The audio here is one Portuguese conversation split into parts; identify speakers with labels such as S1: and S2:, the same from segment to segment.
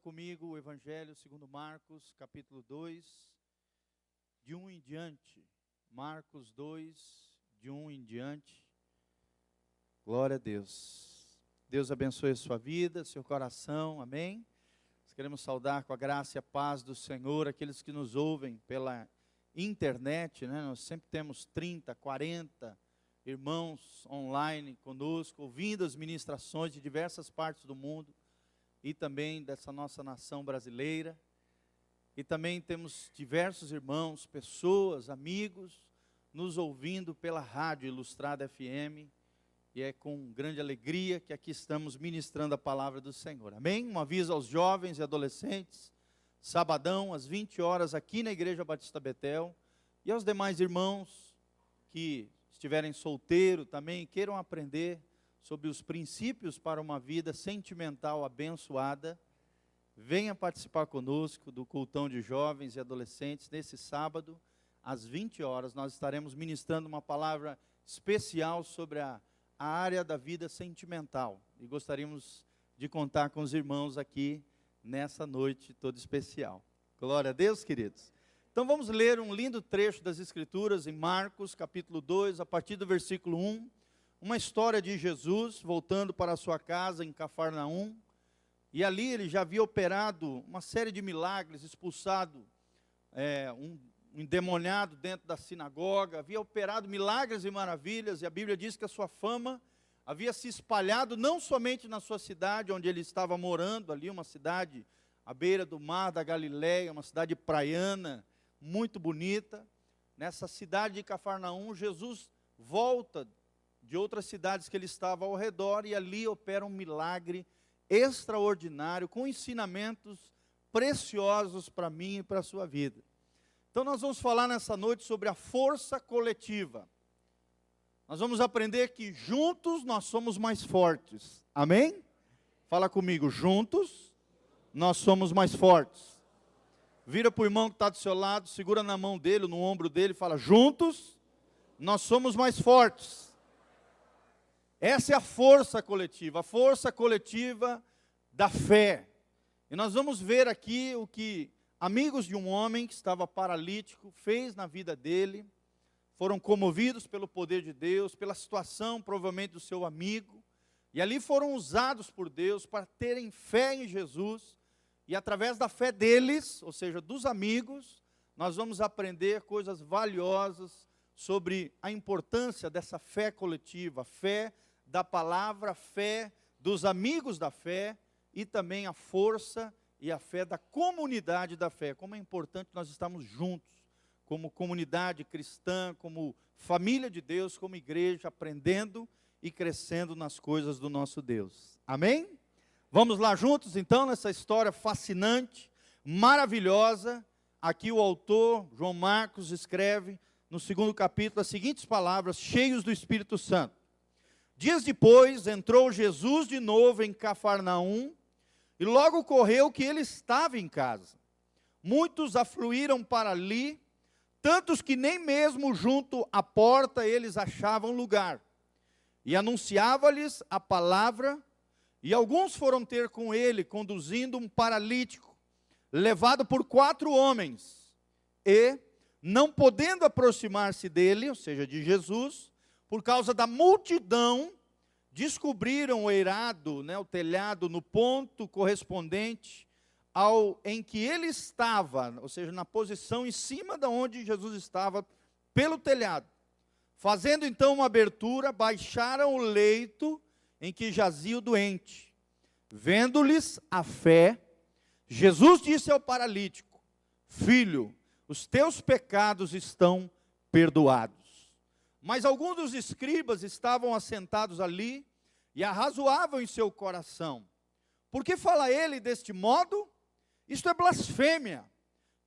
S1: Comigo o Evangelho segundo Marcos, capítulo 2, de 1 em diante. Marcos 2, de 1 em diante. Glória a Deus. Deus abençoe a sua vida, seu coração, amém? Nós queremos saudar com a graça e a paz do Senhor aqueles que nos ouvem pela internet, né? Nós sempre temos 30, 40 irmãos online conosco, ouvindo as ministrações de diversas partes do mundo e também dessa nossa nação brasileira. E também temos diversos irmãos, pessoas, amigos, nos ouvindo pela Rádio Ilustrada FM. E é com grande alegria que aqui estamos ministrando a palavra do Senhor. Amém? Um aviso aos jovens e adolescentes, sabadão, às 20 horas, aqui na Igreja Batista Betel. E aos demais irmãos que estiverem solteiros também, queiram aprender sobre os princípios para uma vida sentimental abençoada, venha participar conosco do cultão de jovens e adolescentes. Nesse sábado, às 20 horas, nós estaremos ministrando uma palavra especial sobre a área da vida sentimental. E gostaríamos de contar com os irmãos aqui nessa noite toda especial. Glória a Deus, queridos. Então vamos ler um lindo trecho das Escrituras em Marcos, capítulo 2, a partir do versículo 1. Uma história de Jesus voltando para a sua casa em Cafarnaum. E ali ele já havia operado uma série de milagres, expulsado um endemoniado dentro da sinagoga, havia operado milagres e maravilhas, e a Bíblia diz que a sua fama havia se espalhado não somente na sua cidade, onde ele estava morando, ali uma cidade à beira do mar da Galileia, uma cidade praiana, muito bonita. Nessa cidade de Cafarnaum, Jesus volta de outras cidades que ele estava ao redor, e ali opera um milagre extraordinário, com ensinamentos preciosos para mim e para a sua vida. Então nós vamos falar nessa noite sobre a força coletiva. Nós vamos aprender que juntos nós somos mais fortes. Amém? Fala comigo, juntos nós somos mais fortes. Vira para o irmão que está do seu lado, segura na mão dele, no ombro dele, e fala, juntos nós somos mais fortes. Essa é a força coletiva da fé. E nós vamos ver aqui o que amigos de um homem que estava paralítico fez na vida dele. Foram comovidos pelo poder de Deus, pela situação provavelmente do seu amigo. E ali foram usados por Deus para terem fé em Jesus. E através da fé deles, ou seja, dos amigos, nós vamos aprender coisas valiosas sobre a importância dessa fé coletiva, a fé da palavra, a fé dos amigos da fé, e também a força e a fé da comunidade da fé. Como é importante nós estarmos juntos, como comunidade cristã, como família de Deus, como igreja, aprendendo e crescendo nas coisas do nosso Deus. Amém? Vamos lá juntos então, nessa história fascinante, maravilhosa. Aqui o autor, João Marcos, escreve no 2º capítulo as seguintes palavras, cheios do Espírito Santo. Dias depois, entrou Jesus de novo em Cafarnaum, e logo ocorreu que ele estava em casa. Muitos afluíram para ali, tantos que nem mesmo junto à porta eles achavam lugar. E anunciava-lhes a palavra, e alguns foram ter com ele, conduzindo um paralítico, levado por 4 homens. E, não podendo aproximar-se dele, ou seja, de Jesus, por causa da multidão, descobriram o eirado, o telhado, no ponto correspondente ao em que ele estava, ou seja, na posição em cima de onde Jesus estava, pelo telhado. Fazendo então uma abertura, baixaram o leito em que jazia o doente. Vendo-lhes a fé, Jesus disse ao paralítico, filho, os teus pecados estão perdoados. Mas alguns dos escribas estavam assentados ali e arrazoavam em seu coração. Por que fala ele deste modo? Isto é blasfêmia.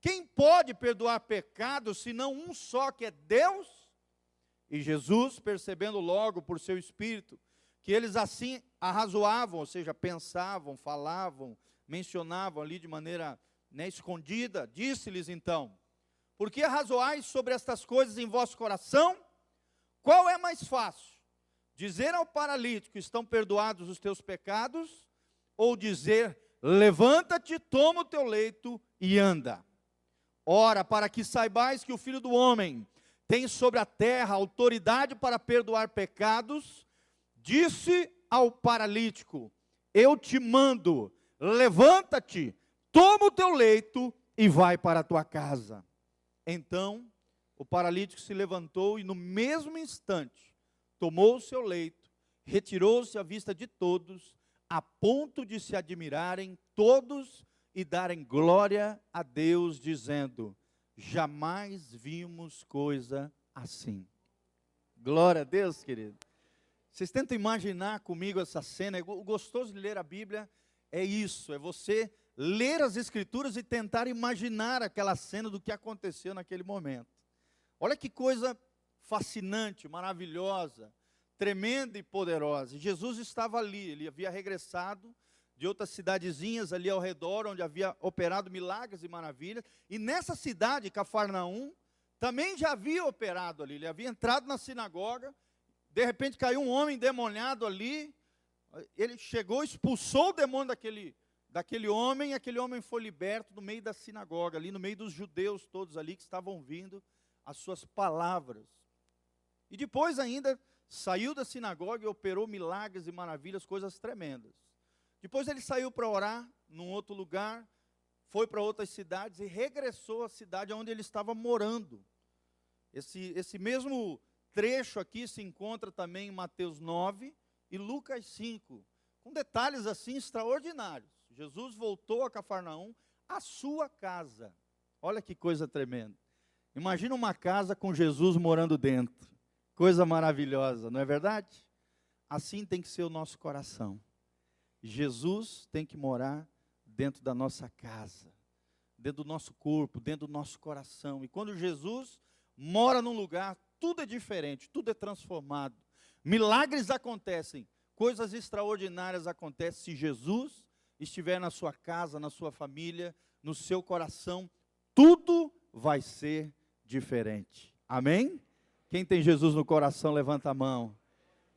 S1: Quem pode perdoar pecados, senão um só, que é Deus? E Jesus, percebendo logo por seu espírito, que eles assim arrazoavam, ou seja, pensavam, falavam, mencionavam ali de maneira escondida, disse-lhes então, por que arrazoais sobre estas coisas em vosso coração? Qual é mais fácil? Dizer ao paralítico, estão perdoados os teus pecados? Ou dizer, levanta-te, toma o teu leito e anda. Ora, para que saibais que o Filho do Homem tem sobre a terra autoridade para perdoar pecados, disse ao paralítico: eu te mando, levanta-te, toma o teu leito e vai para a tua casa. Então, o paralítico se levantou e no mesmo instante, tomou o seu leito, retirou-se à vista de todos, a ponto de se admirarem todos e darem glória a Deus, dizendo: jamais vimos coisa assim. Glória a Deus, querido. Vocês tentam imaginar comigo essa cena? O gostoso de ler a Bíblia é isso, é você ler as Escrituras e tentar imaginar aquela cena do que aconteceu naquele momento. Olha que coisa fascinante, maravilhosa, tremenda e poderosa. Jesus estava ali, ele havia regressado de outras cidadezinhas ali ao redor, onde havia operado milagres e maravilhas, e nessa cidade, Cafarnaum, também já havia operado ali, ele havia entrado na sinagoga, de repente caiu um homem endemoniado ali, ele chegou, expulsou o demônio daquele homem, e aquele homem foi liberto no meio da sinagoga, ali no meio dos judeus todos ali, que estavam ouvindo as suas palavras. E depois ainda saiu da sinagoga e operou milagres e maravilhas, coisas tremendas. Depois ele saiu para orar num outro lugar, foi para outras cidades e regressou à cidade onde ele estava morando. Esse mesmo trecho aqui se encontra também em Mateus 9 e Lucas 5, com detalhes assim extraordinários. Jesus voltou a Cafarnaum, a sua casa. Olha que coisa tremenda. Imagina uma casa com Jesus morando dentro. Coisa maravilhosa, não é verdade? Assim tem que ser o nosso coração. Jesus tem que morar dentro da nossa casa, dentro do nosso corpo, dentro do nosso coração. E quando Jesus mora num lugar, tudo é diferente, tudo é transformado. Milagres acontecem, coisas extraordinárias acontecem se Jesus estiver na sua casa, na sua família, no seu coração, tudo vai ser diferente. Amém? Quem tem Jesus no coração, levanta a mão.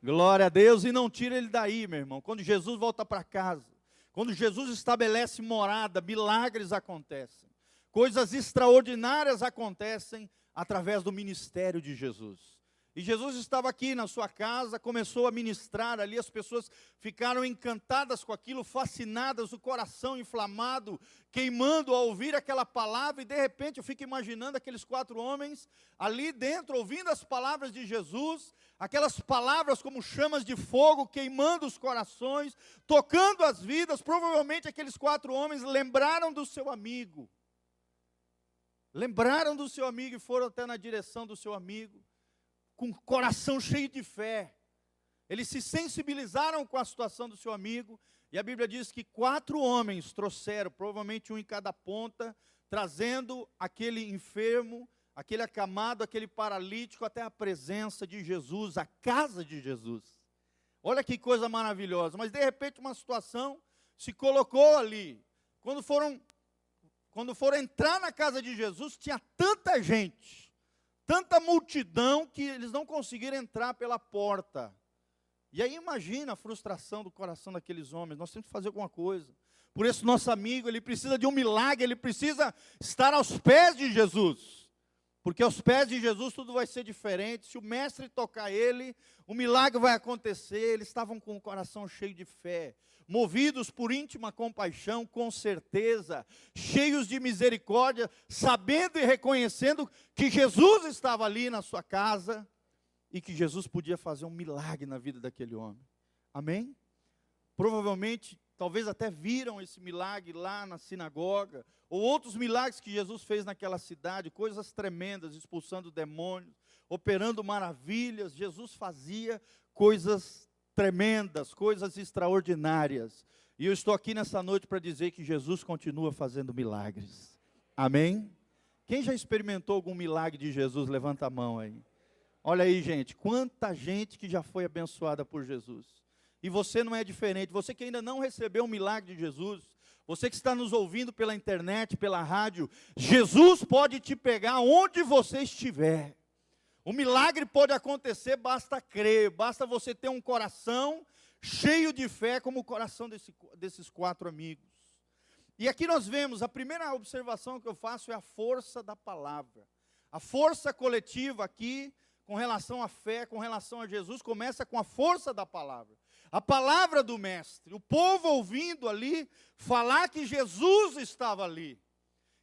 S1: Glória a Deus, e não tira ele daí, meu irmão. Quando Jesus volta para casa, quando Jesus estabelece morada, milagres acontecem. Coisas extraordinárias acontecem através do ministério de Jesus. E Jesus estava aqui na sua casa, começou a ministrar ali, as pessoas ficaram encantadas com aquilo, fascinadas, o coração inflamado, queimando ao ouvir aquela palavra, e de repente eu fico imaginando aqueles 4 homens ali dentro, ouvindo as palavras de Jesus, aquelas palavras como chamas de fogo, queimando os corações, tocando as vidas. Provavelmente aqueles 4 homens lembraram do seu amigo, e foram até na direção do seu amigo, com o coração cheio de fé. Eles se sensibilizaram com a situação do seu amigo, e a Bíblia diz que 4 homens trouxeram, provavelmente um em cada ponta, trazendo aquele enfermo, aquele acamado, aquele paralítico, até a presença de Jesus, a casa de Jesus. Olha que coisa maravilhosa. Mas de repente uma situação se colocou ali. Quando foram entrar na casa de Jesus, tinha tanta gente, tanta multidão, que eles não conseguiram entrar pela porta. E aí imagina a frustração do coração daqueles homens. Nós temos que fazer alguma coisa. Por isso nosso amigo, ele precisa de um milagre, ele precisa estar aos pés de Jesus. Porque aos pés de Jesus tudo vai ser diferente. Se o mestre tocar ele, o milagre vai acontecer. Eles estavam com o coração cheio de fé, movidos por íntima compaixão, com certeza, cheios de misericórdia, sabendo e reconhecendo que Jesus estava ali na sua casa e que Jesus podia fazer um milagre na vida daquele homem. Amém? Provavelmente, talvez até viram esse milagre lá na sinagoga, ou outros milagres que Jesus fez naquela cidade, coisas tremendas, expulsando demônios, operando maravilhas. Jesus fazia coisas tremendas, coisas extraordinárias. E eu estou aqui nessa noite para dizer que Jesus continua fazendo milagres. Amém? Quem já experimentou algum milagre de Jesus? Levanta a mão aí. Olha aí, gente, quanta gente que já foi abençoada por Jesus. E você não é diferente. Você que ainda não recebeu o milagre de Jesus, você que está nos ouvindo pela internet, pela rádio, Jesus pode te pegar onde você estiver. O milagre pode acontecer, basta crer, basta você ter um coração cheio de fé, como o coração desses 4 amigos. E aqui nós vemos, a primeira observação que eu faço é a força da palavra. A força coletiva aqui, com relação à fé, com relação a Jesus, começa com a força da palavra. A palavra do mestre, o povo ouvindo ali, falar que Jesus estava ali.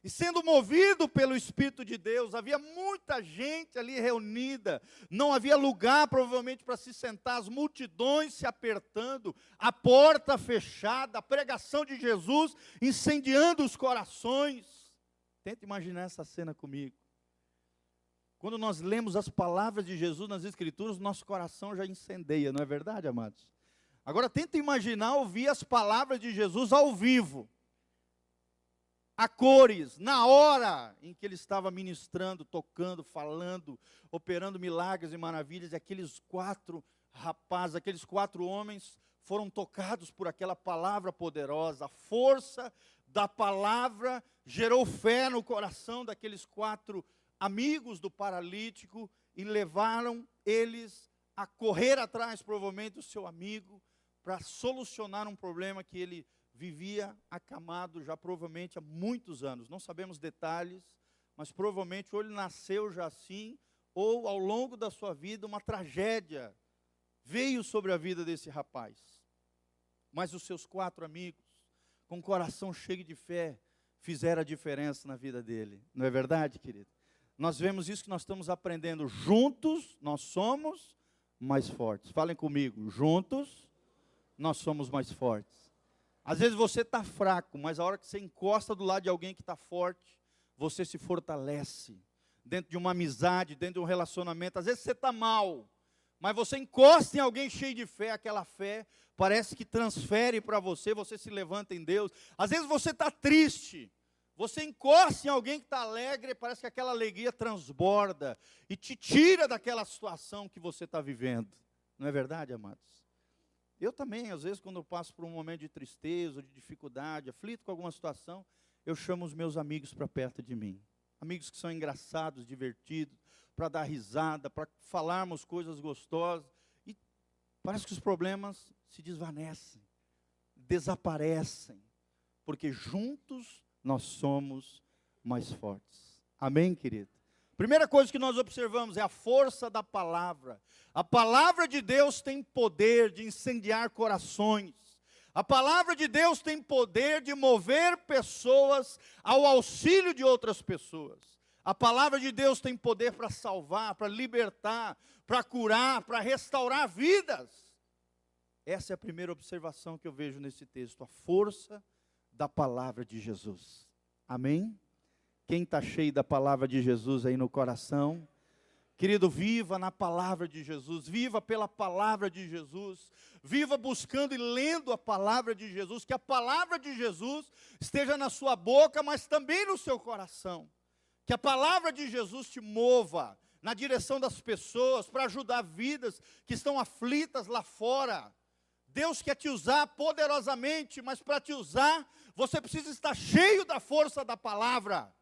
S1: E sendo movido pelo Espírito de Deus, havia muita gente ali reunida, não havia lugar provavelmente para se sentar, as multidões se apertando, a porta fechada, a pregação de Jesus incendiando os corações. Tenta imaginar essa cena comigo. Quando nós lemos as palavras de Jesus nas Escrituras, nosso coração já incendeia, não é verdade, amados? Agora tenta imaginar ouvir as palavras de Jesus ao vivo. A cores, na hora em que ele estava ministrando, tocando, falando, operando milagres e maravilhas, e aqueles 4 rapazes, aqueles 4 homens foram tocados por aquela palavra poderosa. A força da palavra gerou fé no coração daqueles 4 amigos do paralítico e levaram eles a correr atrás, provavelmente, do seu amigo, para solucionar um problema que ele vivia acamado já provavelmente há muitos anos. Não sabemos detalhes, mas provavelmente ou ele nasceu já assim, ou ao longo da sua vida uma tragédia veio sobre a vida desse rapaz. Mas os seus 4 amigos, com o coração cheio de fé, fizeram a diferença na vida dele. Não é verdade, querido? Nós vemos isso que nós estamos aprendendo. Juntos nós somos mais fortes. Falem comigo, juntos nós somos mais fortes. Às vezes você está fraco, mas a hora que você encosta do lado de alguém que está forte, você se fortalece. Dentro de uma amizade, dentro de um relacionamento. Às vezes você está mal, mas você encosta em alguém cheio de fé, aquela fé parece que transfere para você, você se levanta em Deus. Às vezes você está triste, você encosta em alguém que está alegre, parece que aquela alegria transborda e te tira daquela situação que você está vivendo. Não é verdade, amados? Eu também, às vezes, quando eu passo por um momento de tristeza, de dificuldade, aflito com alguma situação, eu chamo os meus amigos para perto de mim. Amigos que são engraçados, divertidos, para dar risada, para falarmos coisas gostosas. E parece que os problemas se desvanecem, desaparecem, porque juntos nós somos mais fortes. Amém, querido? Primeira coisa que nós observamos é a força da palavra. A palavra de Deus tem poder de incendiar corações. A palavra de Deus tem poder de mover pessoas ao auxílio de outras pessoas. A palavra de Deus tem poder para salvar, para libertar, para curar, para restaurar vidas. Essa é a primeira observação que eu vejo nesse texto, a força da palavra de Jesus. Amém? Quem está cheio da palavra de Jesus aí no coração? Querido, viva na palavra de Jesus, viva pela palavra de Jesus, viva buscando e lendo a palavra de Jesus, que a palavra de Jesus esteja na sua boca, mas também no seu coração. Que a palavra de Jesus te mova na direção das pessoas, para ajudar vidas que estão aflitas lá fora. Deus quer te usar poderosamente, mas para te usar, você precisa estar cheio da força da palavra.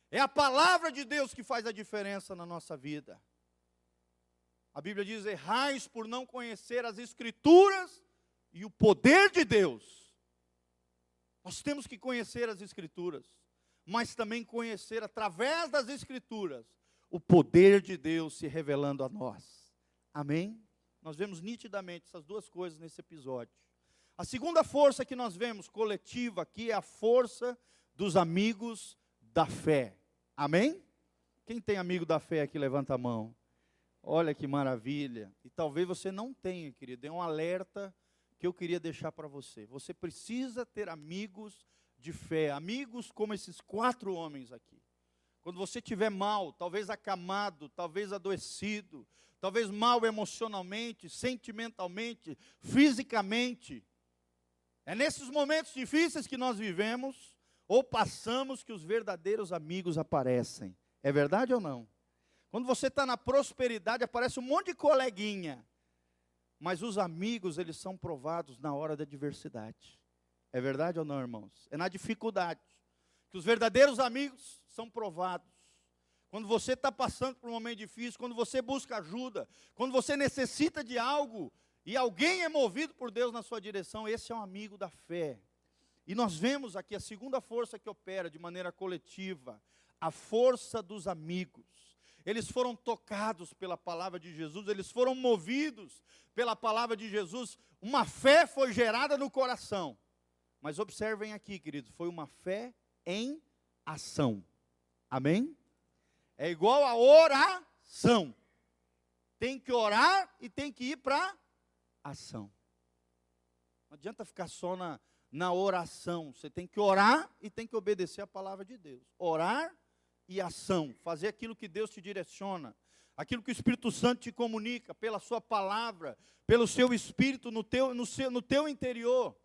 S1: É a palavra de Deus que faz a diferença na nossa vida. A Bíblia diz: errais por não conhecer as Escrituras e o poder de Deus. Nós temos que conhecer as Escrituras, mas também conhecer através das Escrituras o poder de Deus se revelando a nós. Amém? Nós vemos nitidamente essas duas coisas nesse episódio. A segunda força que nós vemos coletiva aqui é a força dos amigos da fé. Amém? Quem tem amigo da fé aqui, levanta a mão. Olha que maravilha. E talvez você não tenha, querido. É um alerta que eu queria deixar para você. Você precisa ter amigos de fé. Amigos como esses 4 homens aqui. Quando você estiver mal, talvez acamado, talvez adoecido, talvez mal emocionalmente, sentimentalmente, fisicamente. É nesses momentos difíceis que nós vivemos ou passamos que os verdadeiros amigos aparecem. É verdade ou não? Quando você está na prosperidade, aparece um monte de coleguinha. Mas os amigos, eles são provados na hora da adversidade. É verdade ou não, irmãos? É na dificuldade que os verdadeiros amigos são provados. Quando você está passando por um momento difícil, quando você busca ajuda, quando você necessita de algo, e alguém é movido por Deus na sua direção, esse é um amigo da fé. E nós vemos aqui a segunda força que opera de maneira coletiva, a força dos amigos. Eles foram tocados pela palavra de Jesus, eles foram movidos pela palavra de Jesus, uma fé foi gerada no coração. Mas observem aqui, queridos, foi uma fé em ação. Amém? É igual a oração. Tem que orar e tem que ir para ação. Não adianta ficar só na oração. Você tem que orar e tem que obedecer a palavra de Deus. Orar e ação. Fazer aquilo que Deus te direciona. Aquilo que o Espírito Santo te comunica pela sua palavra, pelo seu Espírito no teu interior.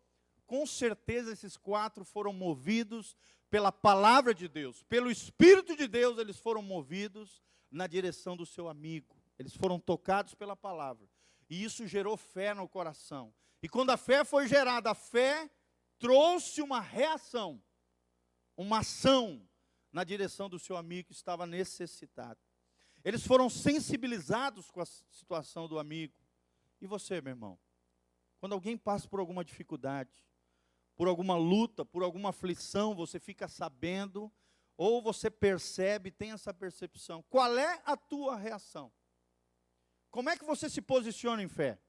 S1: Com certeza esses 4 foram movidos pela palavra de Deus. Pelo Espírito de Deus eles foram movidos na direção do seu amigo. Eles foram tocados pela palavra. E isso gerou fé no coração. E quando a fé foi gerada, a fé trouxe uma reação, uma ação na direção do seu amigo que estava necessitado. Eles foram sensibilizados com a situação do amigo. E você, meu irmão? Quando alguém passa por alguma dificuldade, por alguma luta, por alguma aflição, você fica sabendo, ou você percebe, tem essa percepção. Qual é a tua reação? Como é que você se posiciona em fé?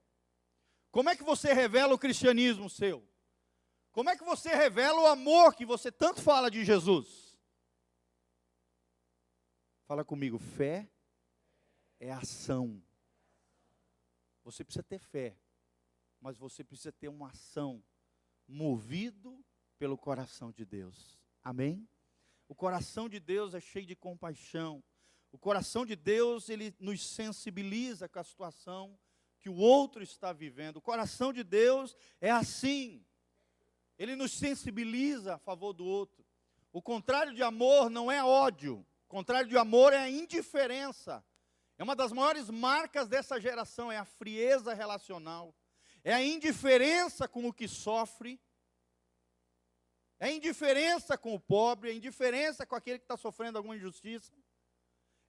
S1: Como é que você revela o cristianismo seu? Como é que você revela o amor que você tanto fala de Jesus? Fala comigo, fé é ação. Você precisa ter fé, mas você precisa ter uma ação movido pelo coração de Deus. Amém? O coração de Deus é cheio de compaixão. O coração de Deus, ele nos sensibiliza com a situação que o outro está vivendo. O coração de Deus é assim. Ele nos sensibiliza a favor do outro. O contrário de amor não é ódio. O contrário de amor é a indiferença. É uma das maiores marcas dessa geração, é a frieza relacional. É a indiferença com o que sofre. É a indiferença com o pobre, é a indiferença com aquele que está sofrendo alguma injustiça.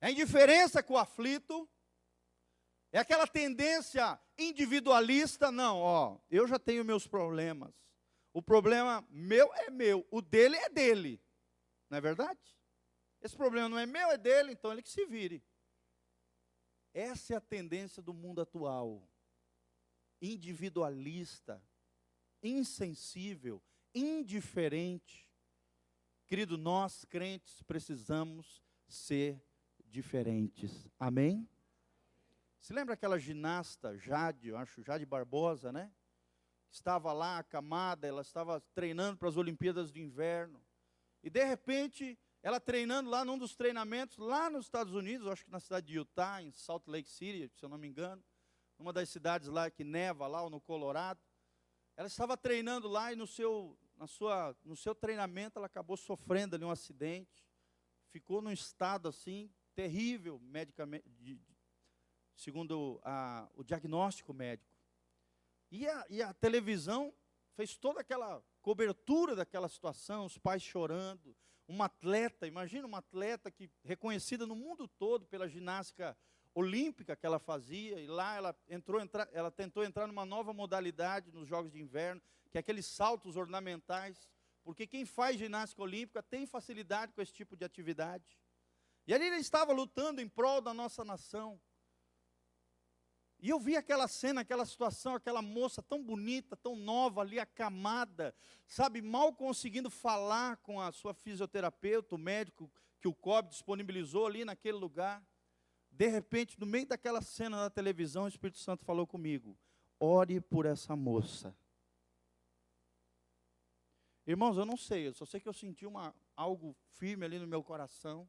S1: É a indiferença com o aflito. É aquela tendência individualista, não, eu já tenho meus problemas. O problema meu é meu, o dele é dele. Não é verdade? Esse problema não é meu, é dele, então ele que se vire. Essa é a tendência do mundo atual. Individualista, insensível, indiferente. Querido, nós crentes precisamos ser diferentes. Amém? Se lembra aquela ginasta Jade, eu acho, Jade Barbosa, né? Estava lá acamada, ela estava treinando para as Olimpíadas de Inverno. E de repente, ela treinando lá num dos treinamentos, lá nos Estados Unidos, acho que na cidade de Utah, em Salt Lake City, se eu não me engano, uma das cidades lá que neva lá, ou no Colorado. Ela estava treinando lá e no seu treinamento ela acabou sofrendo ali um acidente. Ficou num estado assim, terrível, medicamente, segundo o diagnóstico médico. E a televisão fez toda aquela cobertura daquela situação, os pais chorando. Uma atleta, imagina uma atleta que reconhecida no mundo todo pela ginástica olímpica que ela fazia, e lá ela tentou entrar numa nova modalidade nos Jogos de Inverno, que é aqueles saltos ornamentais, porque quem faz ginástica olímpica tem facilidade com esse tipo de atividade. E ali ele estava lutando em prol da nossa nação. E eu vi aquela cena, aquela situação, aquela moça tão bonita, tão nova ali, acamada, sabe, mal conseguindo falar com a sua fisioterapeuta, o médico que o COB disponibilizou ali naquele lugar. De repente, no meio daquela cena na televisão, o Espírito Santo falou comigo, ore por essa moça. Irmãos, eu não sei, eu só sei que eu senti algo firme ali no meu coração.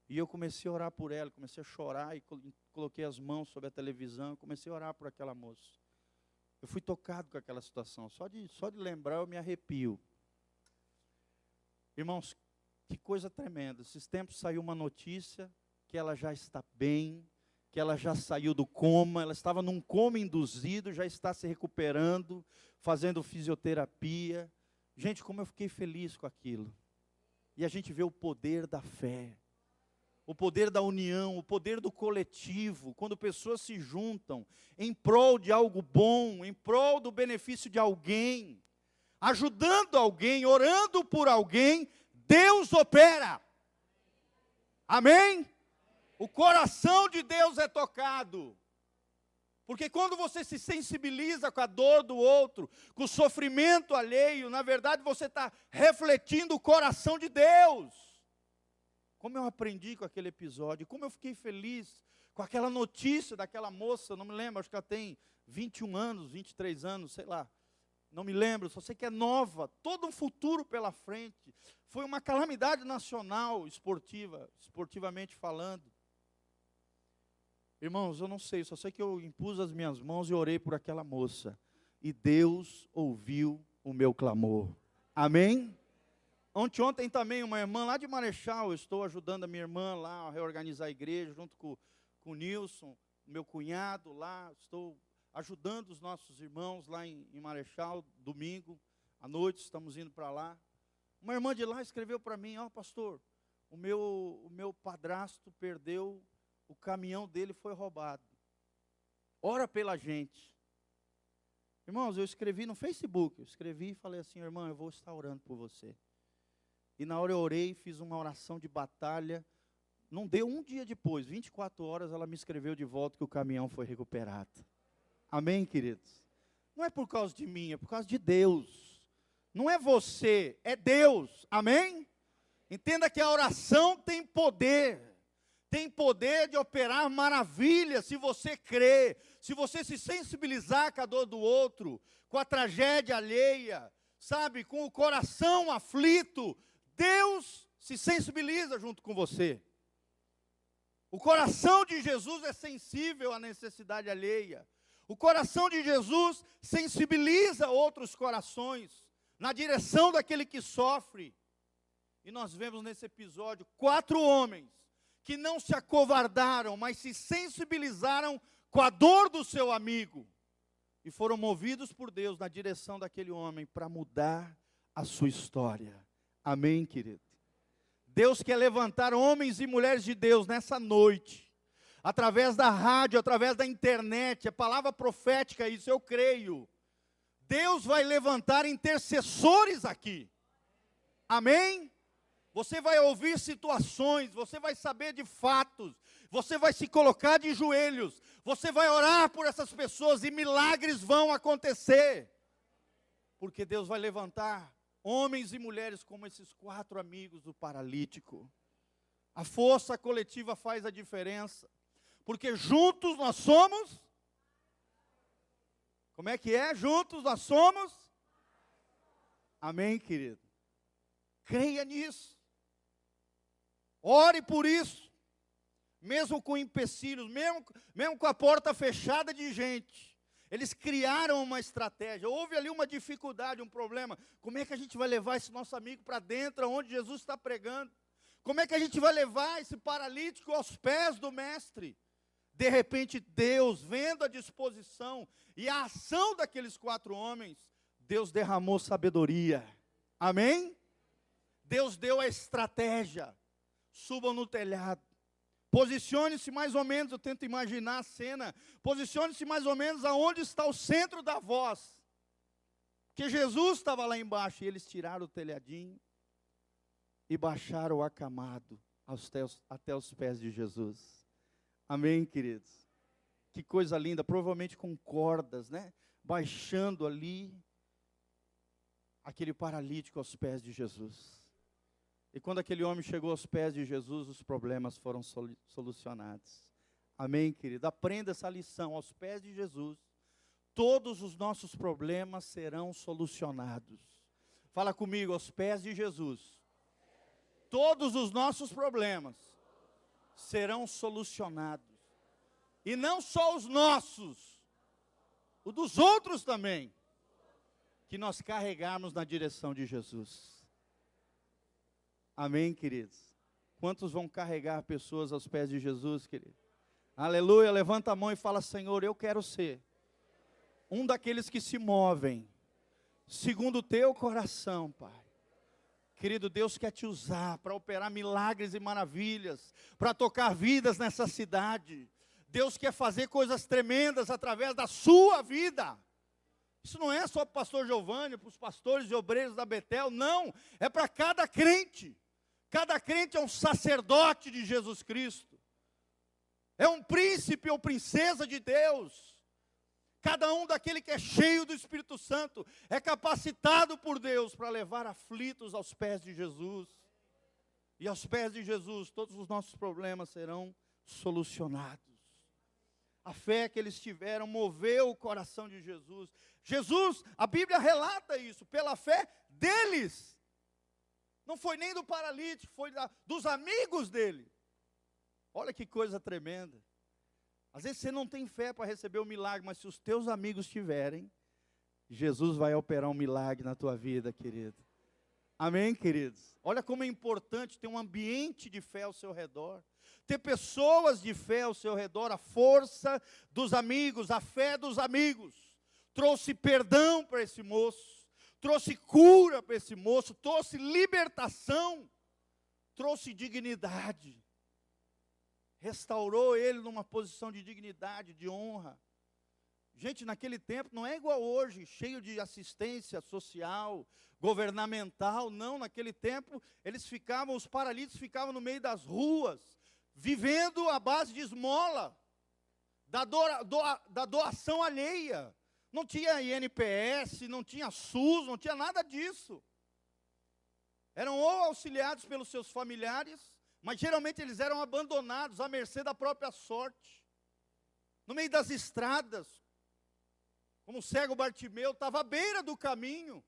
S1: E eu comecei a orar por ela, comecei a chorar e coloquei as mãos sobre a televisão, comecei a orar por aquela moça. Eu fui tocado com aquela situação, só de lembrar eu me arrepio. Irmãos, que coisa tremenda, esses tempos saiu uma notícia que ela já está bem, que ela já saiu do coma, ela estava num coma induzido, já está se recuperando, fazendo fisioterapia. Gente, como eu fiquei feliz com aquilo. E a gente vê o poder da fé. O poder da união, o poder do coletivo, quando pessoas se juntam em prol de algo bom, em prol do benefício de alguém. ajudando alguém, orando por alguém, Deus opera. Amém? O coração de Deus é tocado. Porque quando você se sensibiliza com a dor do outro, com o sofrimento alheio, na verdade você está refletindo o coração de Deus. Como eu aprendi com aquele episódio, como eu fiquei feliz com aquela notícia daquela moça, não me lembro, acho que ela tem 21 anos, 23 anos, sei lá. Não me lembro, só sei que é nova, todo um futuro pela frente. Foi uma calamidade nacional esportivamente falando. Irmãos, eu não sei, só sei que eu impus as minhas mãos e orei por aquela moça. E Deus ouviu o meu clamor. Amém? Ontem também uma irmã lá de Marechal, eu estou ajudando a minha irmã lá a reorganizar a igreja, junto com o Nilson, meu cunhado lá, estou ajudando os nossos irmãos lá em Marechal, domingo, à noite, estamos indo para lá. Uma irmã de lá escreveu para mim, pastor, o meu padrasto perdeu, o caminhão dele foi roubado. Ora pela gente. Irmãos, eu escrevi no Facebook, eu escrevi e falei assim, irmã, eu vou estar orando por você. E na hora eu orei, fiz uma oração de batalha. Não deu um dia depois, 24 horas, ela me escreveu de volta que o caminhão foi recuperado. Amém, queridos? Não é por causa de mim, é por causa de Deus. Não é você, é Deus. Amém? Entenda que a oração tem poder. Tem poder de operar maravilhas se você crer, se você se sensibilizar com a dor do outro, com a tragédia alheia, sabe, com o coração aflito, Deus se sensibiliza junto com você. O coração de Jesus é sensível à necessidade alheia. O coração de Jesus sensibiliza outros corações na direção daquele que sofre. E nós vemos nesse episódio 4 homens que não se acovardaram, mas se sensibilizaram com a dor do seu amigo. E foram movidos por Deus na direção daquele homem para mudar a sua história. Amém, querido? Deus quer levantar homens e mulheres de Deus nessa noite. Através da rádio, através da internet, é palavra profética isso, eu creio. Deus vai levantar intercessores aqui. Amém? Você vai ouvir situações, você vai saber de fatos, você vai se colocar de joelhos, você vai orar por essas pessoas e milagres vão acontecer. Porque Deus vai levantar homens e mulheres como esses 4 amigos do paralítico. A força coletiva faz a diferença, porque juntos nós somos, como é que é? Juntos nós somos, amém, querido? Creia nisso. Ore por isso, mesmo com empecilhos, mesmo com a porta fechada de gente. Eles criaram uma estratégia, houve ali uma dificuldade, um problema. Como é que a gente vai levar esse nosso amigo para dentro, onde Jesus está pregando? Como é que a gente vai levar esse paralítico aos pés do mestre? De repente Deus, vendo a disposição e a ação daqueles 4 homens, Deus derramou sabedoria. Amém? Deus deu a estratégia. Subam no telhado, posicione-se mais ou menos, eu tento imaginar a cena, posicione-se mais ou menos aonde está o centro da voz, porque Jesus estava lá embaixo, e eles tiraram o telhadinho, e baixaram o acamado, até os pés de Jesus. Amém, queridos? Que coisa linda, provavelmente com cordas, né, baixando ali, aquele paralítico aos pés de Jesus. E quando aquele homem chegou aos pés de Jesus, os problemas foram solucionados. Amém, querido? Aprenda essa lição. Aos pés de Jesus, todos os nossos problemas serão solucionados. Fala comigo, aos pés de Jesus, todos os nossos problemas serão solucionados. E não só os nossos, os dos outros também, que nós carregarmos na direção de Jesus. Amém, queridos? Quantos vão carregar pessoas aos pés de Jesus, querido? Aleluia, levanta a mão e fala, Senhor, eu quero ser um daqueles que se movem, segundo o teu coração, Pai. Querido, Deus quer te usar para operar milagres e maravilhas, para tocar vidas nessa cidade. Deus quer fazer coisas tremendas através da sua vida. Isso não é só para o pastor Giovanni, para os pastores e obreiros da Betel, não, é para cada crente. Cada crente é um sacerdote de Jesus Cristo, é um príncipe ou princesa de Deus. Cada um daquele que é cheio do Espírito Santo é capacitado por Deus para levar aflitos aos pés de Jesus. E aos pés de Jesus todos os nossos problemas serão solucionados. A fé que eles tiveram moveu o coração de Jesus. Jesus, a Bíblia relata isso, pela fé deles. Não foi nem do paralítico, foi dos amigos dele. Olha que coisa tremenda. Às vezes você não tem fé para receber o milagre, mas se os teus amigos tiverem, Jesus vai operar um milagre na tua vida, querido. Amém, queridos? Olha como é importante ter um ambiente de fé ao seu redor. Ter pessoas de fé ao seu redor, a força dos amigos, a fé dos amigos. Trouxe perdão para esse moço, trouxe cura para esse moço, trouxe libertação, trouxe dignidade. Restaurou ele numa posição de dignidade, de honra. Gente, naquele tempo não é igual hoje, cheio de assistência social, governamental, não. Naquele tempo, os paralíticos ficavam no meio das ruas, vivendo à base de esmola, da doação alheia. Não tinha INPS, não tinha SUS, não tinha nada disso. Eram ou auxiliados pelos seus familiares, mas geralmente eles eram abandonados à mercê da própria sorte. No meio das estradas, como o cego Bartimeu, estava à beira do caminho,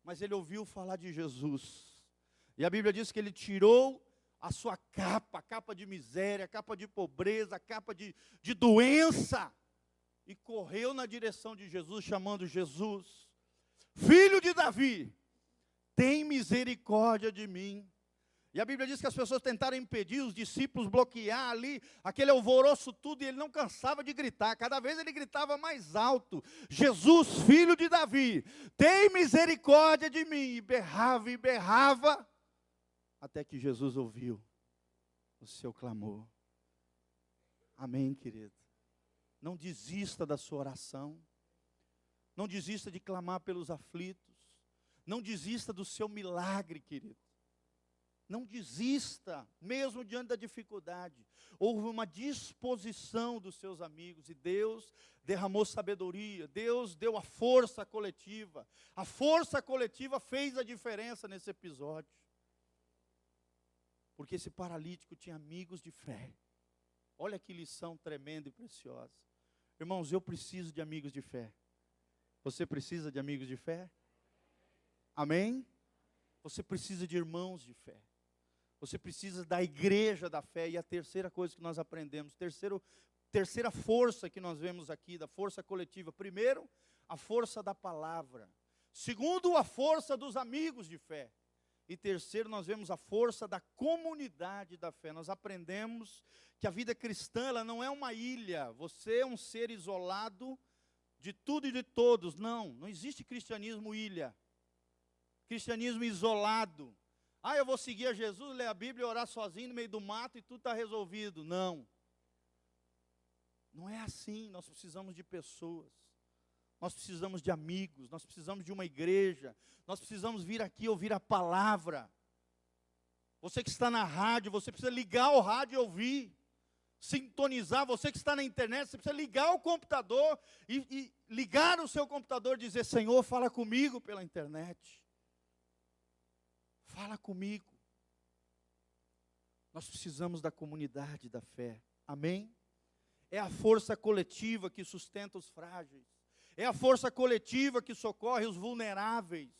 S1: mas ele ouviu falar de Jesus. E a Bíblia diz que ele tirou a sua capa, a capa de miséria, a capa de pobreza, a capa de doença, e correu na direção de Jesus, chamando Jesus, filho de Davi, tem misericórdia de mim. E a Bíblia diz que as pessoas tentaram impedir, os discípulos bloquear ali, aquele alvoroço tudo, e ele não cansava de gritar, cada vez ele gritava mais alto, Jesus, filho de Davi, tem misericórdia de mim, e berrava, até que Jesus ouviu o seu clamor. Amém, querido? Não desista da sua oração, não desista de clamar pelos aflitos, não desista do seu milagre, querido. Não desista, mesmo diante da dificuldade. Houve uma disposição dos seus amigos, e Deus derramou sabedoria, Deus deu a força coletiva. A força coletiva fez a diferença nesse episódio. Porque esse paralítico tinha amigos de fé. Olha que lição tremenda e preciosa. Irmãos, eu preciso de amigos de fé. Você precisa de amigos de fé? Amém? Você precisa de irmãos de fé. Você precisa da igreja da fé. E a terceira coisa que nós aprendemos, terceira força que nós vemos aqui, da força coletiva. Primeiro, a força da palavra. Segundo, a força dos amigos de fé. E terceiro, nós vemos a força da comunidade da fé. Nós aprendemos que a vida cristã, ela não é uma ilha. Você é um ser isolado de tudo e de todos. Não existe cristianismo ilha. Cristianismo isolado. Eu vou seguir a Jesus, ler a Bíblia, orar sozinho no meio do mato e tudo está resolvido. Não é assim. Nós precisamos de pessoas. Nós precisamos de amigos, nós precisamos de uma igreja, nós precisamos vir aqui ouvir a palavra. Você que está na rádio, você precisa ligar o rádio e ouvir, sintonizar. Você que está na internet, você precisa ligar o computador e ligar o seu computador e dizer, Senhor, fala comigo pela internet. Fala comigo. Nós precisamos da comunidade da fé. Amém? É a força coletiva que sustenta os frágeis. É a força coletiva que socorre os vulneráveis.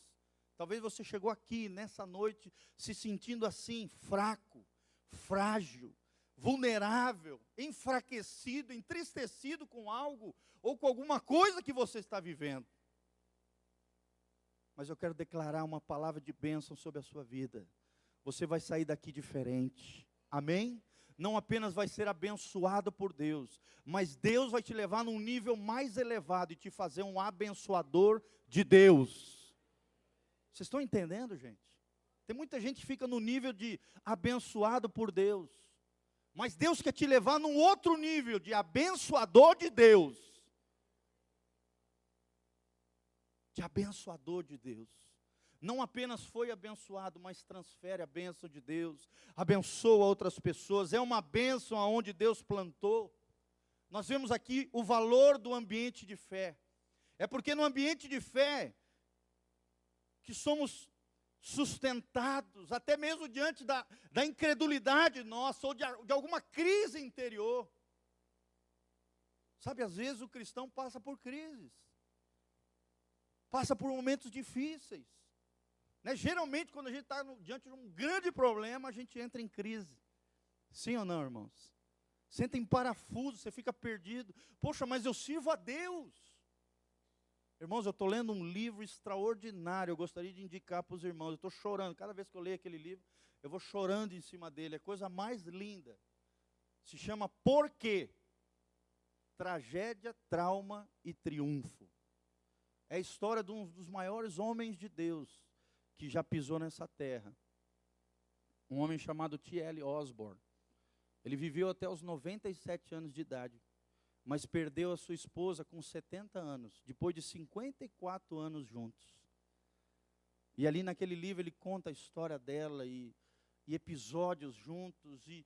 S1: Talvez você chegou aqui nessa noite se sentindo assim, fraco, frágil, vulnerável, enfraquecido, entristecido com algo ou com alguma coisa que você está vivendo. Mas eu quero declarar uma palavra de bênção sobre a sua vida. Você vai sair daqui diferente. Amém? Não apenas vai ser abençoado por Deus, mas Deus vai te levar num nível mais elevado e te fazer um abençoador de Deus. Vocês estão entendendo, gente? Tem muita gente que fica no nível de abençoado por Deus, mas Deus quer te levar num outro nível de abençoador de Deus. de abençoador de Deus. Não apenas foi abençoado, mas transfere a bênção de Deus, abençoa outras pessoas, é uma bênção aonde Deus plantou. Nós vemos aqui o valor do ambiente de fé. É porque no ambiente de fé que somos sustentados, até mesmo diante da incredulidade nossa, ou de alguma crise interior. Sabe, às vezes o cristão passa por crises, passa por momentos difíceis. Né? Geralmente, quando a gente está diante de um grande problema, a gente entra em crise. Sim ou não, irmãos? Você entra em parafuso, você fica perdido. Poxa, mas eu sirvo a Deus. Irmãos, eu estou lendo um livro extraordinário, eu gostaria de indicar para os irmãos. Eu estou chorando, cada vez que eu leio aquele livro, eu vou chorando em cima dele. É a coisa mais linda. Se chama Por quê? Tragédia, trauma e triunfo. É a história de um dos maiores homens de Deus que já pisou nessa terra. Um homem chamado T.L. Osborne. Ele viveu até os 97 anos de idade, mas perdeu a sua esposa com 70 anos, depois de 54 anos juntos. E ali naquele livro ele conta a história dela e episódios juntos, e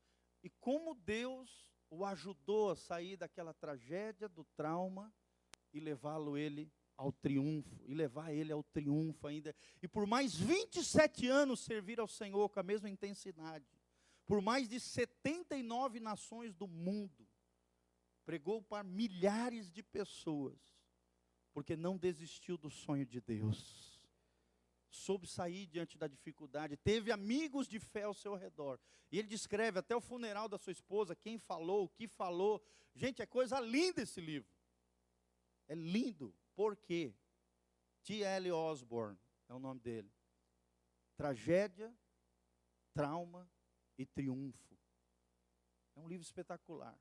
S1: como Deus o ajudou a sair daquela tragédia, do trauma, e levá-lo ele ao triunfo, e levar ele ao triunfo ainda. E por mais 27 anos servir ao Senhor com a mesma intensidade. Por mais de 79 nações do mundo. Pregou para milhares de pessoas. Porque não desistiu do sonho de Deus. Soube sair diante da dificuldade. Teve amigos de fé ao seu redor. E ele descreve até o funeral da sua esposa, quem falou, o que falou. Gente, é coisa linda esse livro. É lindo. Por quê? T.L. Osborne é o nome dele. Tragédia, trauma e triunfo. É um livro espetacular,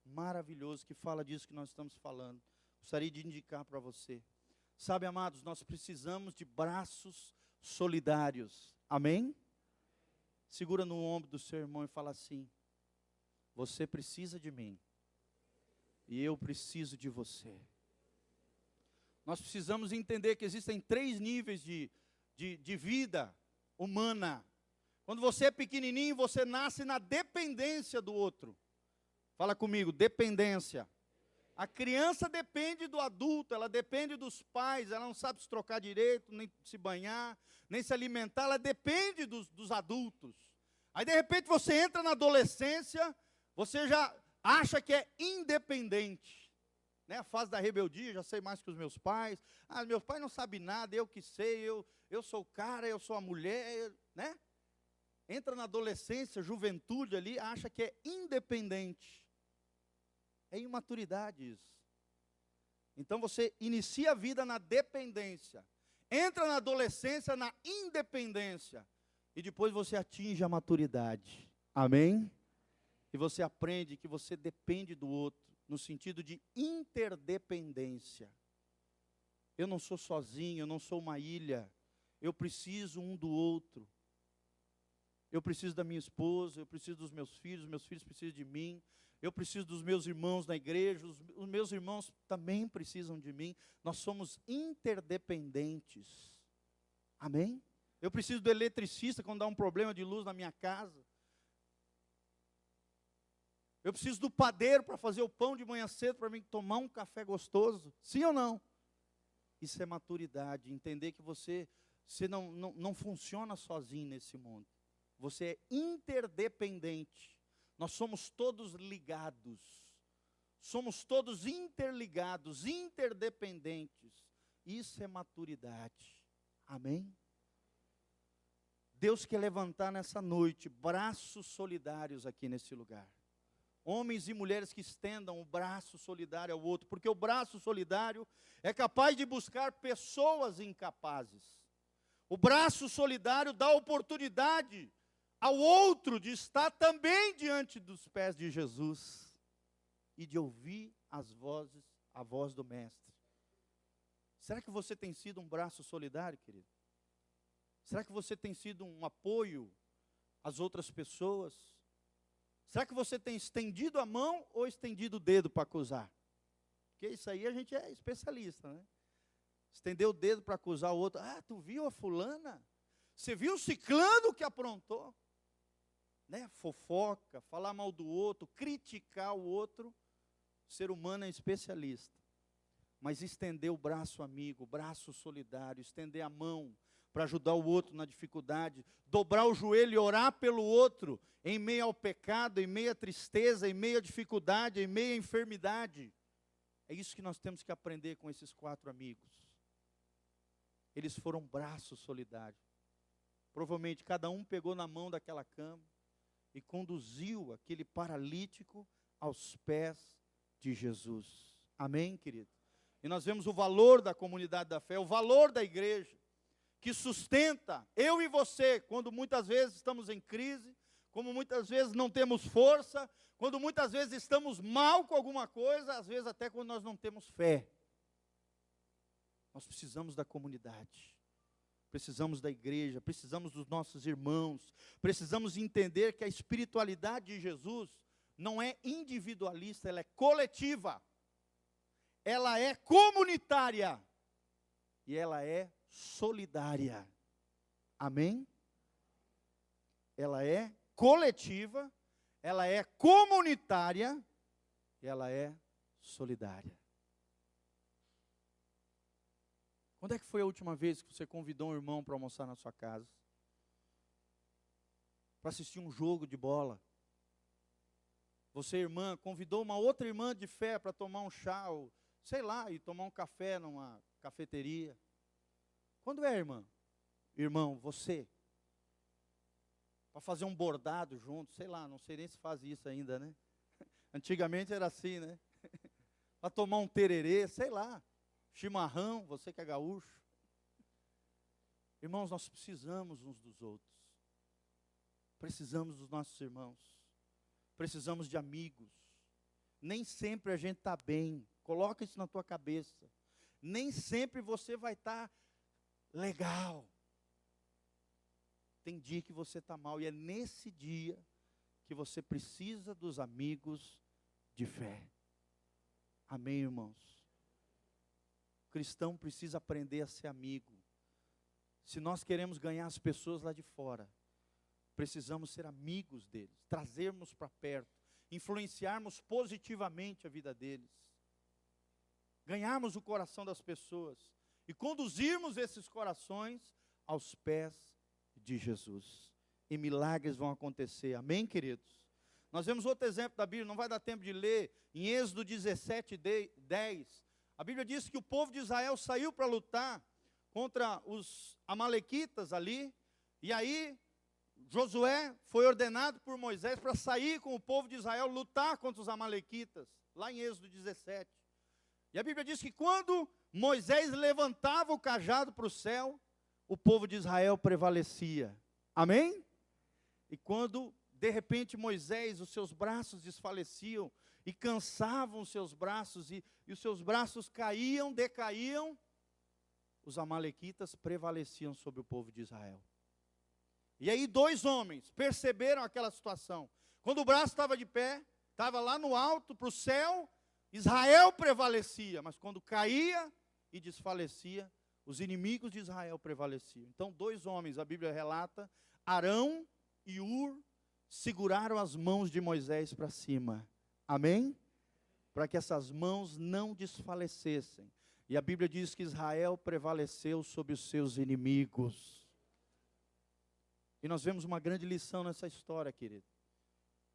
S1: maravilhoso, que fala disso que nós estamos falando. Gostaria de indicar para você. Sabe, amados, nós precisamos de braços solidários. Amém? Segura no ombro do seu irmão e fala assim: você precisa de mim, e eu preciso de você. Nós precisamos entender que existem 3 níveis de vida humana. Quando você é pequenininho, você nasce na dependência do outro. Fala comigo, dependência. A criança depende do adulto, ela depende dos pais, ela não sabe se trocar direito, nem se banhar, nem se alimentar, ela depende dos adultos. Aí de repente você entra na adolescência, você já acha que é independente. Né? A fase da rebeldia, já sei mais que os meus pais. Meus pais não sabem nada, eu que sei, eu sou o cara, eu sou a mulher, né? Entra na adolescência, juventude ali, acha que é independente. É imaturidade isso. Então você inicia a vida na dependência. Entra na adolescência na independência. E depois você atinge a maturidade. Amém? E você aprende que você depende do outro, no sentido de interdependência. Eu não sou sozinho, eu não sou uma ilha. Eu preciso um do outro. Eu preciso da minha esposa, eu preciso dos meus filhos precisam de mim. Eu preciso dos meus irmãos na igreja, os meus irmãos também precisam de mim. Nós somos interdependentes. Amém? Eu preciso do eletricista quando dá um problema de luz na minha casa. Eu preciso do padeiro para fazer o pão de manhã cedo, para mim tomar um café gostoso. Sim ou não? Isso é maturidade, entender que você não funciona sozinho nesse mundo. Você é interdependente. Nós somos todos ligados. Somos todos interligados, interdependentes. Isso é maturidade. Amém? Deus quer levantar nessa noite braços solidários aqui nesse lugar. Homens e mulheres que estendam o braço solidário ao outro. Porque o braço solidário é capaz de buscar pessoas incapazes. O braço solidário dá oportunidade ao outro de estar também diante dos pés de Jesus e de ouvir a voz do Mestre. Será que você tem sido um braço solidário, querido? Será que você tem sido um apoio às outras pessoas? Será que você tem estendido a mão ou estendido o dedo para acusar? Porque isso aí a gente é especialista, né? Estender o dedo para acusar o outro. Ah, tu viu a fulana? Você viu o ciclano que aprontou? Né? Fofoca, falar mal do outro, criticar o outro. O ser humano é especialista. Mas estender o braço amigo, o braço solidário, estender a mão para ajudar o outro na dificuldade, dobrar o joelho e orar pelo outro, em meio ao pecado, em meio à tristeza, em meio à dificuldade, em meio à enfermidade. É isso que nós temos que aprender com esses 4 amigos. Eles foram braços solidários. Provavelmente cada um pegou na mão daquela cama e conduziu aquele paralítico aos pés de Jesus. Amém, querido? E nós vemos o valor da comunidade da fé, o valor da igreja, que sustenta eu e você, quando muitas vezes estamos em crise, como muitas vezes não temos força, quando muitas vezes estamos mal com alguma coisa, às vezes até quando nós não temos fé. Nós precisamos da comunidade, precisamos da igreja, precisamos dos nossos irmãos, precisamos entender que a espiritualidade de Jesus não é individualista, ela é coletiva, ela é comunitária e ela é solidária. Amém? Ela é coletiva, ela é comunitária, ela é solidária. Quando é que foi a última vez que você convidou um irmão para almoçar na sua casa? Para assistir um jogo de bola? Você, irmã, convidou uma outra irmã de fé para tomar um chá, ou, sei lá, e tomar um café numa cafeteria? Quando é, irmã? Irmão, você? Para fazer um bordado junto, sei lá, não sei nem se faz isso ainda, né? Antigamente era assim, né? Para tomar um tererê, sei lá, chimarrão, você que é gaúcho. Irmãos, nós precisamos uns dos outros. Precisamos dos nossos irmãos. Precisamos de amigos. Nem sempre a gente está bem. Coloca isso na tua cabeça. Nem sempre você vai estar legal. Tem dia que você está mal. E é nesse dia que você precisa dos amigos de fé. Amém, irmãos? O cristão precisa aprender a ser amigo. Se nós queremos ganhar as pessoas lá de fora, precisamos ser amigos deles, trazermos para perto, influenciarmos positivamente a vida deles, ganharmos o coração das pessoas e conduzirmos esses corações aos pés de Jesus. E milagres vão acontecer, amém, queridos? Nós vemos outro exemplo da Bíblia, não vai dar tempo de ler, em Êxodo 17, 10, a Bíblia diz que o povo de Israel saiu para lutar contra os amalequitas ali, e aí Josué foi ordenado por Moisés para sair com o povo de Israel, lutar contra os amalequitas, lá em Êxodo 17. E a Bíblia diz que quando Moisés levantava o cajado para o céu, o povo de Israel prevalecia. Amém? E quando, de repente, Moisés, os seus braços desfaleciam, e cansavam os seus braços, e os seus braços caíam, decaíam, os amalequitas prevaleciam sobre o povo de Israel. E aí 2 homens perceberam aquela situação. Quando o braço estava de pé, estava lá no alto, para o céu, Israel prevalecia. Mas quando caía e desfalecia, os inimigos de Israel prevaleciam. Então 2 homens, a Bíblia relata, Arão e Ur, seguraram as mãos de Moisés para cima. Amém? Para que essas mãos não desfalecessem. E a Bíblia diz que Israel prevaleceu sobre os seus inimigos. E nós vemos uma grande lição nessa história, querido.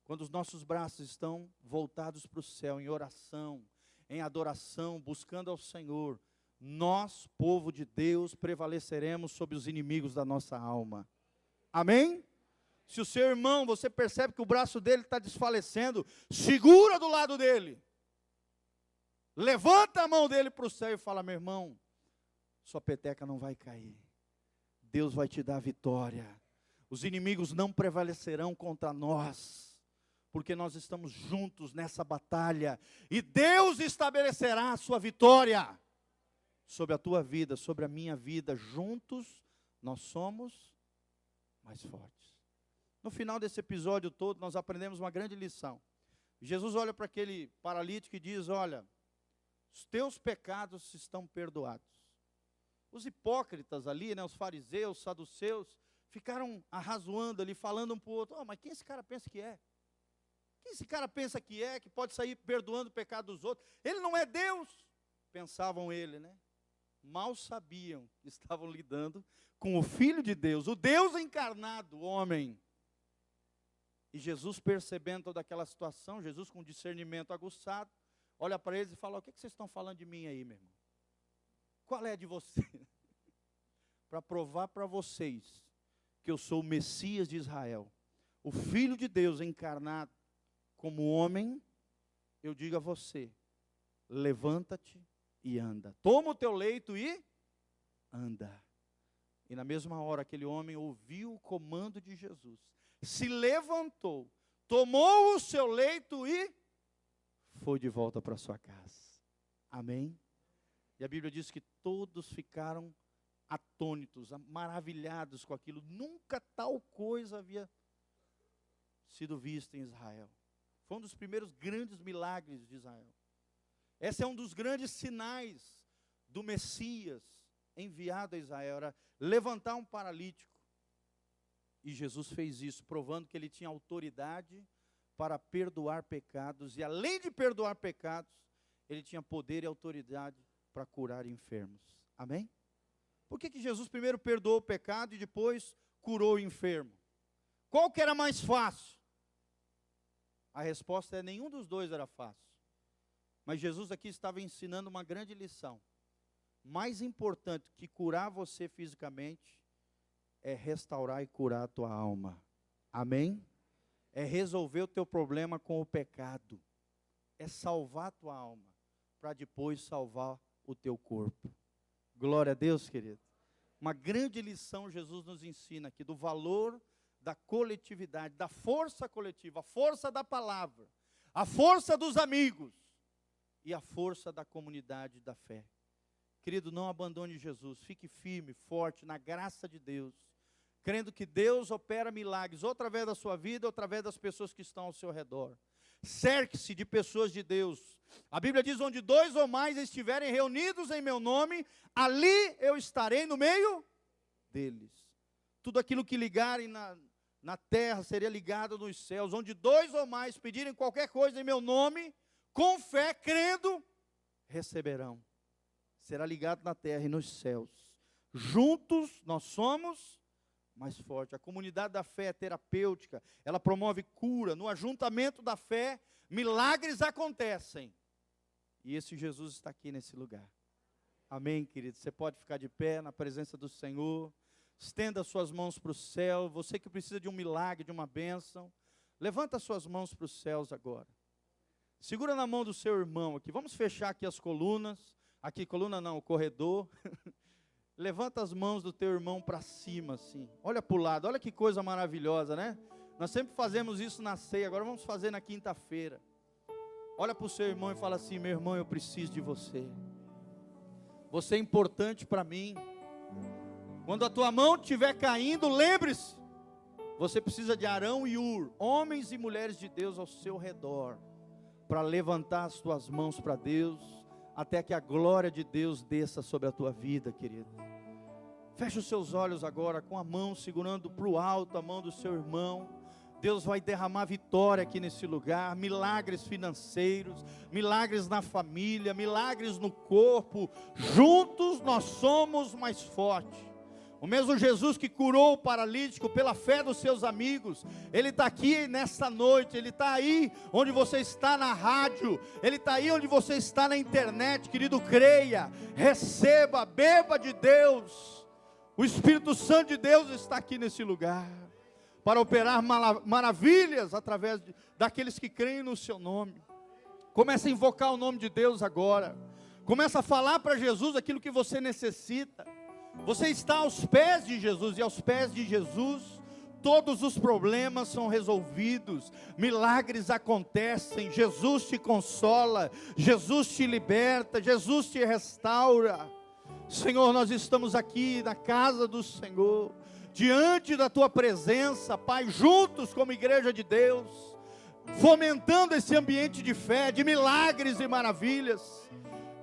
S1: Quando os nossos braços estão voltados para o céu, em oração, em adoração, buscando ao Senhor, nós, povo de Deus, prevaleceremos sobre os inimigos da nossa alma. Amém? Se o seu irmão, você percebe que o braço dele está desfalecendo, segura do lado dele. Levanta a mão dele para o céu e fala: meu irmão, sua peteca não vai cair. Deus vai te dar vitória. Os inimigos não prevalecerão contra nós, porque nós estamos juntos nessa batalha. E Deus estabelecerá a sua vitória sobre a tua vida, sobre a minha vida. Juntos nós somos mais fortes. No final desse episódio todo, nós aprendemos uma grande lição. Jesus olha para aquele paralítico e diz: olha, os teus pecados estão perdoados. Os hipócritas ali, né, os fariseus, os saduceus, ficaram arrazoando ali, falando um para o outro: mas quem esse cara pensa que é? Quem esse cara pensa que é, que pode sair perdoando o pecado dos outros? Ele não é Deus, pensavam ele, né? Mal sabiam que estavam lidando com o Filho de Deus, o Deus encarnado, o homem. E Jesus, percebendo toda aquela situação, Jesus com discernimento aguçado, olha para eles e fala: o que vocês estão falando de mim aí, meu irmão? Qual é a de você? Para provar para vocês que eu sou o Messias de Israel, o Filho de Deus encarnado como homem, eu digo a você: levanta-te e anda. Toma o teu leito e anda. E na mesma hora aquele homem ouviu o comando de Jesus, se levantou, tomou o seu leito e foi de volta para sua casa. Amém? E a Bíblia diz que todos ficaram atônitos, maravilhados com aquilo. Nunca tal coisa havia sido vista em Israel. Foi um dos primeiros grandes milagres de Israel. Esse é um dos grandes sinais do Messias enviado a Israel, era levantar um paralítico. E Jesus fez isso, provando que ele tinha autoridade para perdoar pecados. E além de perdoar pecados, ele tinha poder e autoridade para curar enfermos. Amém? Por que Jesus primeiro perdoou o pecado e depois curou o enfermo? Qual que era mais fácil? A resposta é: nenhum dos dois era fácil. Mas Jesus aqui estava ensinando uma grande lição. Mais importante que curar você fisicamente é restaurar e curar a tua alma. Amém? É resolver o teu problema com o pecado. É salvar a tua alma, para depois salvar o teu corpo. Glória a Deus, querido. Uma grande lição Jesus nos ensina aqui, do valor da coletividade, da força coletiva, a força da palavra, a força dos amigos e a força da comunidade da fé. Querido, não abandone Jesus, fique firme, forte, na graça de Deus, crendo que Deus opera milagres, ou através da sua vida, ou através das pessoas que estão ao seu redor. Cerque-se de pessoas de Deus. A Bíblia diz: onde 2 ou mais estiverem reunidos em meu nome, ali eu estarei no meio deles. Tudo aquilo que ligarem na terra seria ligado nos céus. Onde 2 ou mais pedirem qualquer coisa em meu nome, com fé, crendo, receberão. Será ligado na terra e nos céus. Juntos nós somos mais fortes. A comunidade da fé é terapêutica, ela promove cura. No ajuntamento da fé, milagres acontecem. E esse Jesus está aqui nesse lugar. Amém, querido? Você pode ficar de pé na presença do Senhor. Estenda suas mãos para o céu. Você que precisa de um milagre, de uma bênção, levanta suas mãos para os céus agora. Segura na mão do seu irmão aqui. Vamos fechar aqui as colunas. Aqui, coluna não, o corredor. Levanta as mãos do teu irmão para cima, assim. Olha para o lado, olha que coisa maravilhosa, né? Nós sempre fazemos isso na ceia, agora vamos fazer na quinta-feira. Olha para o seu irmão e fala assim: meu irmão, eu preciso de você. Você é importante para mim. Quando a tua mão estiver caindo, lembre-se, você precisa de Arão e Ur, homens e mulheres de Deus ao seu redor, para levantar as tuas mãos para Deus, até que a glória de Deus desça sobre a tua vida, querido. Feche os seus olhos agora, com a mão segurando para o alto a mão do seu irmão. Deus vai derramar vitória aqui nesse lugar, milagres financeiros, milagres na família, milagres no corpo. Juntos nós somos mais fortes. O mesmo Jesus que curou o paralítico pela fé dos seus amigos, Ele está aqui nesta noite, Ele está aí onde você está na rádio, Ele está aí onde você está na internet, querido. Creia, receba, beba de Deus. O Espírito Santo de Deus está aqui nesse lugar, para operar maravilhas através daqueles que creem no seu nome. Comece a invocar o nome de Deus agora. Comece a falar para Jesus aquilo que você necessita. Você está aos pés de Jesus, e aos pés de Jesus todos os problemas são resolvidos, milagres acontecem, Jesus te consola, Jesus te liberta, Jesus te restaura. Senhor, nós estamos aqui na casa do Senhor, diante da tua presença, Pai, juntos como igreja de Deus, fomentando esse ambiente de fé, de milagres e maravilhas.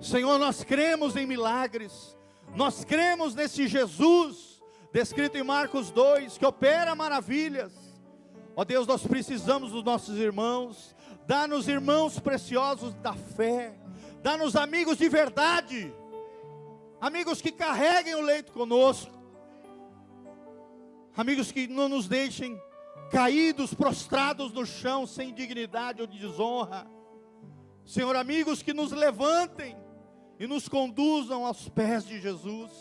S1: Senhor, nós cremos em milagres, Nós cremos nesse Jesus, descrito em Marcos 2, que opera maravilhas. Ó Deus, nós precisamos dos nossos irmãos. Dá-nos irmãos preciosos da fé. Dá-nos amigos de verdade. Amigos que carreguem o leito conosco. Amigos que não nos deixem caídos, prostrados no chão, sem dignidade ou desonra. Senhor, amigos que nos levantem e nos conduzam aos pés de Jesus.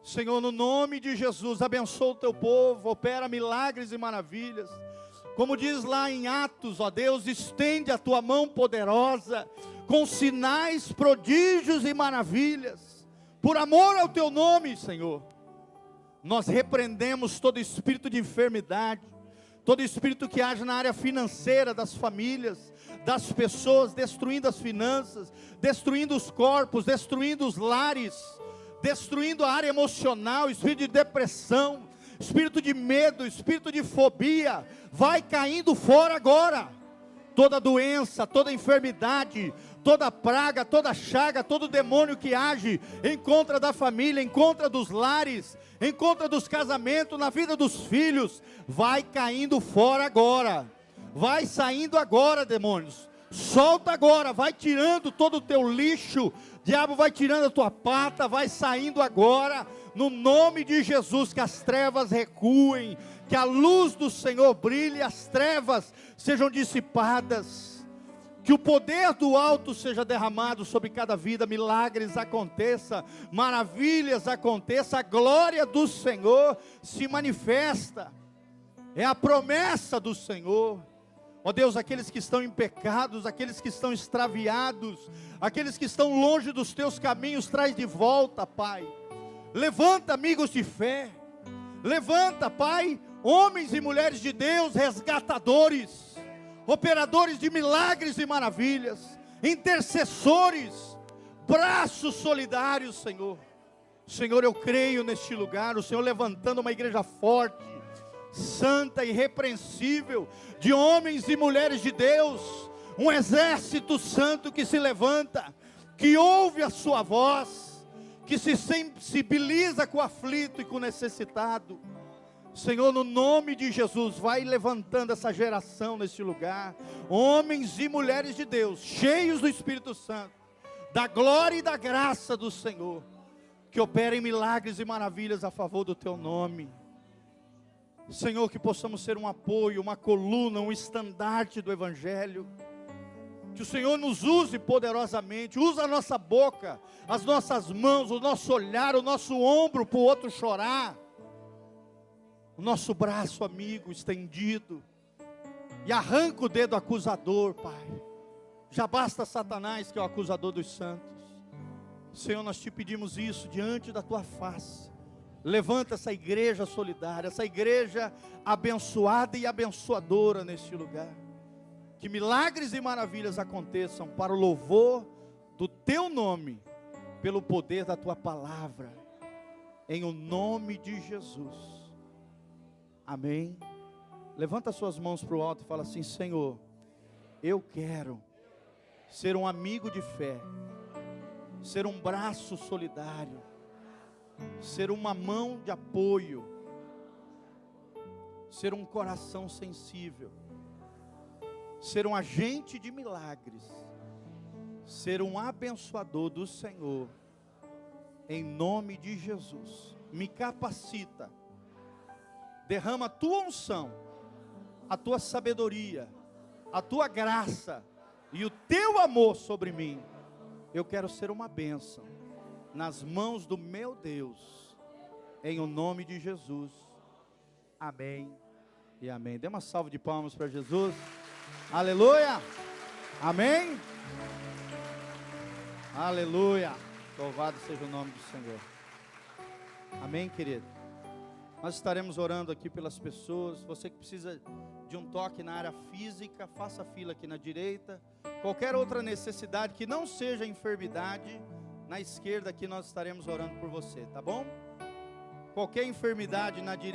S1: Senhor, no nome de Jesus, abençoa o teu povo, opera milagres e maravilhas. Como diz lá em Atos, ó Deus, estende a tua mão poderosa, com sinais, prodígios e maravilhas, por amor ao teu nome, Senhor. Nós repreendemos todo espírito de enfermidade, todo espírito que age na área financeira das famílias, das pessoas, destruindo as finanças, destruindo os corpos, destruindo os lares, destruindo a área emocional, espírito de depressão, espírito de medo, espírito de fobia, vai caindo fora agora. Toda doença, toda enfermidade, toda praga, toda chaga, todo demônio que age em contra da família, em contra dos lares, em contra dos casamentos, na vida dos filhos, vai caindo fora agora. Vai saindo agora, demônios. Solta agora, vai tirando todo o teu lixo. Diabo, vai tirando a tua pata, vai saindo agora. No nome de Jesus, que as trevas recuem, que a luz do Senhor brilhe, as trevas sejam dissipadas. Que o poder do alto seja derramado sobre cada vida, milagres aconteçam, maravilhas aconteçam, a glória do Senhor se manifesta. É a promessa do Senhor. Ó Deus, aqueles que estão em pecados, aqueles que estão extraviados, aqueles que estão longe dos teus caminhos, traz de volta, Pai. Levanta amigos de fé, levanta, Pai, homens e mulheres de Deus, resgatadores, operadores de milagres e maravilhas, intercessores, braços solidários, Senhor. Senhor, eu creio neste lugar, o Senhor levantando uma igreja forte, santa e irrepreensível, de homens e mulheres de Deus, um exército santo que se levanta, que ouve a sua voz, que se sensibiliza com o aflito e com o necessitado. Senhor, no nome de Jesus, vai levantando essa geração neste lugar, homens e mulheres de Deus, cheios do Espírito Santo, da glória e da graça do Senhor, que operem milagres e maravilhas a favor do teu nome. Senhor, que possamos ser um apoio, uma coluna, um estandarte do Evangelho. Que o Senhor nos use poderosamente, usa a nossa boca, as nossas mãos, o nosso olhar, o nosso ombro para o outro chorar. O nosso braço amigo estendido. E arranca o dedo acusador, Pai. Já basta Satanás, que é o acusador dos santos. Senhor, nós te pedimos isso diante da tua face. Levanta essa igreja solidária, essa igreja abençoada e abençoadora neste lugar. Que milagres e maravilhas aconteçam para o louvor do teu nome, pelo poder da tua palavra, em o nome de Jesus. Amém. Levanta suas mãos para o alto e fala assim: Senhor, eu quero ser um amigo de fé, ser um braço solidário, ser uma mão de apoio, ser um coração sensível, ser um agente de milagres, ser um abençoador do Senhor, em nome de Jesus. Me capacita, derrama a tua unção, a tua sabedoria, a tua graça e o teu amor sobre mim. Eu quero ser uma bênção nas mãos do meu Deus, em o nome de Jesus. Amém e amém. Dê uma salva de palmas para Jesus. Aleluia. Amém. Aleluia. Louvado seja o nome do Senhor. Amém, querido. Nós estaremos orando aqui pelas pessoas. Você que precisa de um toque na área física, faça fila aqui na direita. Qualquer outra necessidade que não seja enfermidade, na esquerda aqui nós estaremos orando por você, tá bom? Qualquer enfermidade na direita.